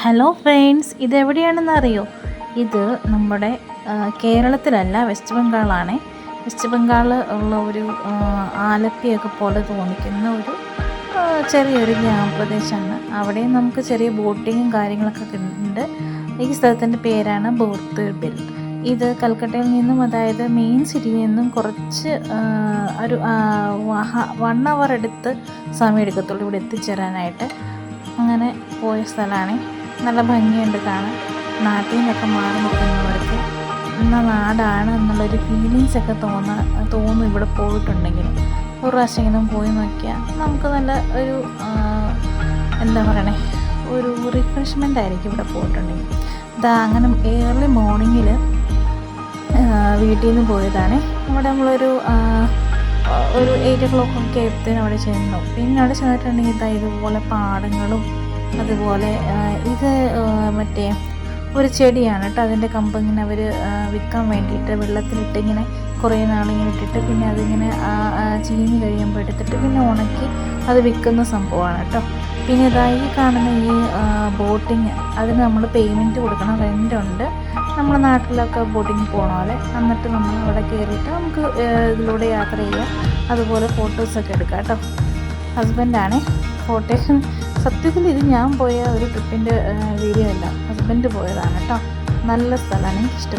Hello friends, ഇതെവിടെയാണെന്ന് അറിയോ? ഇത് നമ്മുടെ കേരളത്തിലല്ല, വെസ്റ്റ് ബംഗാളാണ്. വെസ്റ്റ് ബംഗാൾ ഉള്ള ഒരു ആലപ്പിയൊക്കെ പോലെ തോന്നിക്കുന്ന ഒരു ചെറിയൊരു ഗ്രാമപ്രദേശമാണ്. അവിടെയും നമുക്ക് ചെറിയ ബോട്ടിങ്ങും കാര്യങ്ങളൊക്കെ ഉണ്ട്. ഈ സ്ഥലത്തിൻ്റെ പേരാണ് ബോർത്തർബിൽ. ഇത് കൽക്കട്ടയിൽ നിന്നും, അതായത് മെയിൻ സിറ്റിയിൽ നിന്നും കുറച്ച് ഒരു 1 അവർ എടുത്ത് സമയം എടുക്കത്തുള്ളൂ ഇവിടെ എത്തിച്ചേരാനായിട്ട്. അങ്ങനെ പോയ സ്ഥലമാണ്. നല്ല ഭംഗിയുണ്ട് കാണാൻ. നാട്ടിൽ നിന്നൊക്കെ മാറി നിൽക്കുന്നവർക്ക് ഇന്ന നാടാണ് എന്നുള്ളൊരു ഫീലിങ്സൊക്കെ തോന്നും ഇവിടെ പോയിട്ടുണ്ടെങ്കിൽ. ഒരു പ്രാവശ്യമെങ്കിലും പോയി നോക്കിയാൽ നമുക്ക് നല്ല ഒരു എന്താ പറയണേ, ഒരു റിഫ്രഷ്മെൻ്റ് ആയിരിക്കും ഇവിടെ പോയിട്ടുണ്ടെങ്കിൽ. അങ്ങനെ ഏർലി മോർണിംഗിൽ വീട്ടിൽ നിന്ന് പോയതാണ്. അവിടെ നമ്മളൊരു 8 o'clock ഒക്കെ ആയപ്പോഴത്തേനും അവിടെ ചെന്നു. പിന്നെ അവിടെ ചെന്നിട്ടുണ്ടെങ്കിൽ ഇതുപോലെ പാടങ്ങളും, അതുപോലെ ഇത് മറ്റേ ഒരു ചെടിയാണ് കേട്ടോ. അതിൻ്റെ കമ്പ് ഇങ്ങനെ അവർ വിൽക്കാൻ വേണ്ടിയിട്ട് വെള്ളത്തിലിട്ട് ഇങ്ങനെ കുറേ നാളിങ്ങനെ ഇട്ടിട്ട് പിന്നെ അതിങ്ങനെ ചീഞ്ഞ് കഴിയുമ്പോൾ എടുത്തിട്ട് പിന്നെ ഉണക്കി അത് വിൽക്കുന്ന സംഭവമാണ് കേട്ടോ. പിന്നെ ഈ കാണുന്ന ഈ ബോട്ടിങ്, അതിന് നമ്മൾ പേയ്മെൻറ്റ് കൊടുക്കണം, റെൻ്റുണ്ട്. നമ്മുടെ നാട്ടിലൊക്കെ ബോട്ടിങ് പോകണ പോലെ. എന്നിട്ട് നമ്മൾ അവിടെ കയറിയിട്ട് നമുക്ക് ഇതിലൂടെ യാത്ര ചെയ്യാം. അതുപോലെ ഫോട്ടോസൊക്കെ എടുക്കാം കേട്ടോ. ഹസ്ബൻഡാണ് ഫോട്ടോ. സത്യത്തിൽ ഇത് ഞാൻ പോയ ഒരു ട്രിപ്പിൻ്റെ വീഡിയോ അല്ല, ഹസ്ബൻഡ് പോയതാണ് കേട്ടോ. നല്ല സ്ഥലമാണ്, എനിക്കിഷ്ടം.